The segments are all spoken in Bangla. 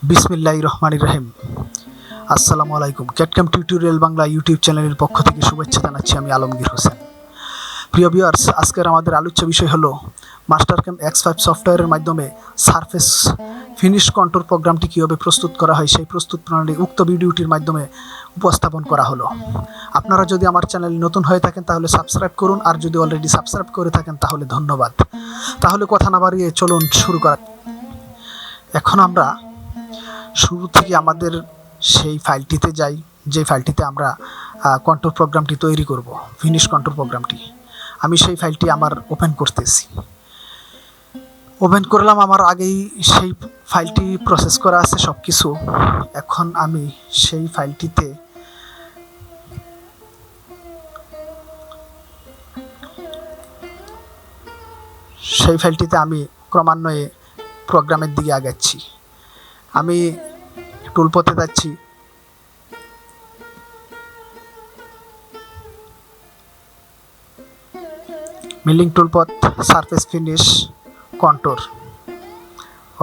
বিসমিল্লাহির রহমানির রহিম। আসসালামু আলাইকুম। ক্যাটক্যাম টিউটোরিয়াল বাংলা ইউটিউব চ্যানেলের পক্ষ থেকে শুভেচ্ছা জানাচ্ছি আমি আলমগীর হোসেন। প্রিয় ভিউয়ার্স, আজকের আমাদের আলোচ্য বিষয় হলো মাস্টারক্যাম X5 সফটওয়্যারের মাধ্যমে সারফেস ফিনিশ কন্ট্রোল প্রোগ্রামটি কীভাবে প্রস্তুত করা হয় সেই প্রস্তুত প্রণালী উক্ত ভিডিওটির মাধ্যমে উপস্থাপন করা হলো। আপনারা যদি আমার চ্যানেল নতুন হয়ে থাকেন তাহলে সাবস্ক্রাইব করুন, আর যদি অলরেডি সাবস্ক্রাইব করে থাকেন তাহলে ধন্যবাদ। তাহলে কথা না বাড়িয়ে চলুন শুরু করা। এখন আমরা শুরু থেকে আমাদের সেই ফাইলটিতে যাই, যে ফাইলটিতে আমরা কন্ট্রোল প্রোগ্রামটি তৈরি করব, ফিনিশ কন্ট্রোল প্রোগ্রামটি। আমি সেই ফাইলটি আমার ওপেন করতেছি। ওপেন করলাম, আমার আগেই সেই ফাইলটি প্রসেস করা আছে সব কিছু। এখন আমি সেই ফাইলটিতে আমি ক্রমান্বয়ে প্রোগ্রামের দিকে আগাচ্ছি। আমি টুলপথে যাচ্ছি, milling toolpath, surface finish control,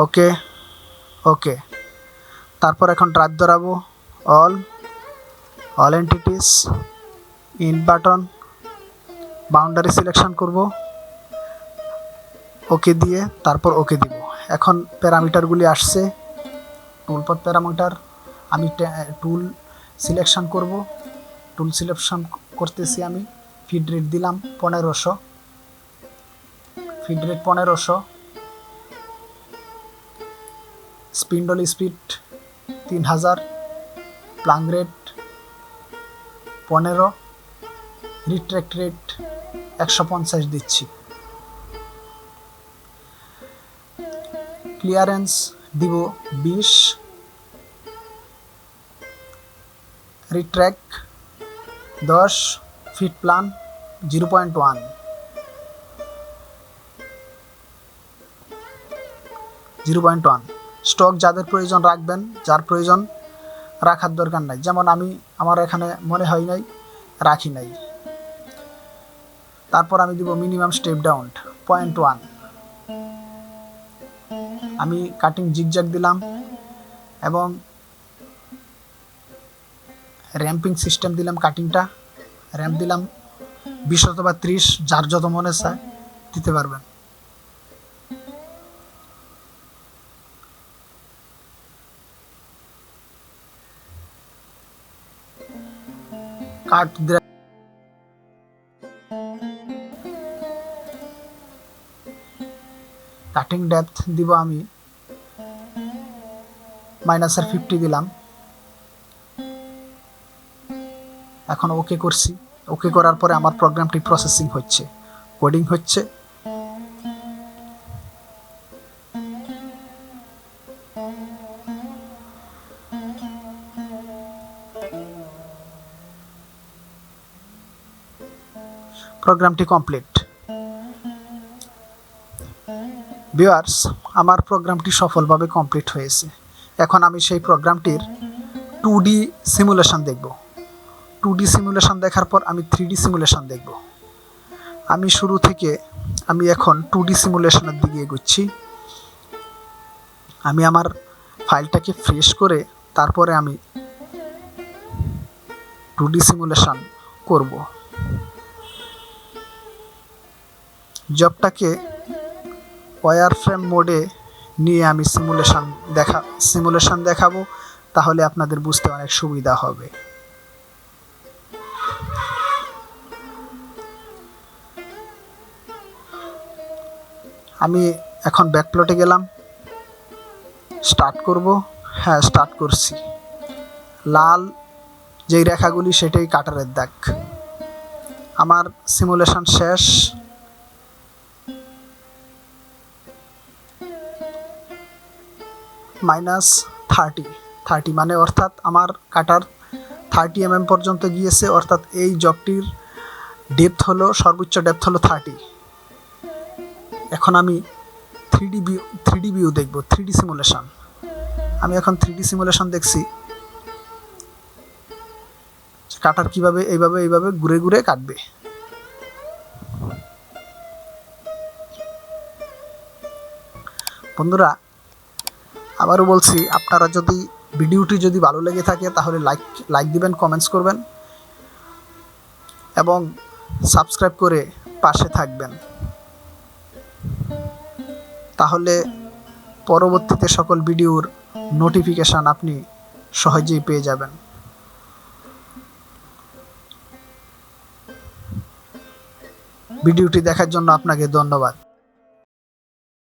okay okay. তারপর এখন ড্রাইভ ধরাবো, all entities, in button, boundary selection করব, ওকে দিয়ে তারপর ওকে দিব। এখন প্যারামিটারগুলি আসছে, টুলপথ প্যারামিটার। আমি টুল সিলেকশন করব, টুল সিলেকশন করতেছি। আমি ফিড রেট দিলাম 1500, feed rate 1500, spindle speed 3000, Planck rate 15, retract rate 150 দিচ্ছি। ক্লিয়ারেন্স দিব 20, রিট্র্যাক্ট 10, ফিট প্লান 0.1, স্টক যাদের প্রয়োজন রাখবেন, যার প্রয়োজন রাখার দরকার নাই। যেমন আমার এখানে মনে হয় নাই, রাখি নাই। তারপর আমি দিব মিনিমাম স্টেপ ডাউন 0.1, আমি কাটিং জিগজ্যাগ দিলাম এবং র্যাম্পিং সিস্টেম দিলাম। কাটিংটা র্যাম্প দিলাম 20 অথবা 30, যার যত মনে চায় দিতে পারবেন। কাটিং ডেপথ দিব আমি -50 দিলাম। এখন ওকে করছি। ওকে করার পরে আমার প্রোগ্রামটি প্রসেসিং হচ্ছে, কোডিং হচ্ছে। প্রোগ্রামটি কমপ্লিট। ভিউয়ার্স, আমার প্রোগ্রামটি সফলভাবে কমপ্লিট হয়েছে। এখন আমি সেই প্রোগ্রামটির 2D সিমুলেশন দেখব। 2D সিমুলেশন দেখার পর আমি 3D সিমুলেশন দেখব। আমি শুরু থেকে এখন 2D সিমুলেশনের দিকে এগোচ্ছি। আমি আমার ফাইলটাকে ফ্রেশ করে তারপরে আমি 2D সিমুলেশন করব। জবটাকে ওয়্যারফ্রেম মোডে নিয়ে আমি সিমুলেশন দেখাবো, তাহলে আপনাদের বুঝতে অনেক সুবিধা হবে। আমি এখন ব্যাকপ্লটে গেলাম, স্টার্ট করব। হ্যাঁ, স্টার্ট করছি। লাল যেই রেখাগুলি সেটাই কাটারের দাগ। আমার সিমুলেশন শেষ। -30 মানে অর্থাৎ আমার কাটার 30 mm পর্যন্ত গিয়েছে। অর্থাৎ এই জবটির ডেপথ হলো, সর্বোচ্চ ডেপথ হলো 30। এখন আমি 3D ভিউ দেখব, 3D সিমুলেশন। আমি এখন 3D সিমুলেশন দেখছি, কাটার কিভাবে এইভাবে ঘুরে ঘুরে কাটবে। বন্ধুরা, আবারও বলছি, আপনারা যদি ভিডিওটি যদি ভালো লেগে থাকে তাহলে লাইক দিবেন, কমেন্টস করবেন এবং সাবস্ক্রাইব করে পাশে থাকবেন। তাহলে পরবর্তীতে সকল ভিডিওর নোটিফিকেশান আপনি সহজেই পেয়ে যাবেন। ভিডিওটি দেখার জন্য আপনাকে ধন্যবাদ।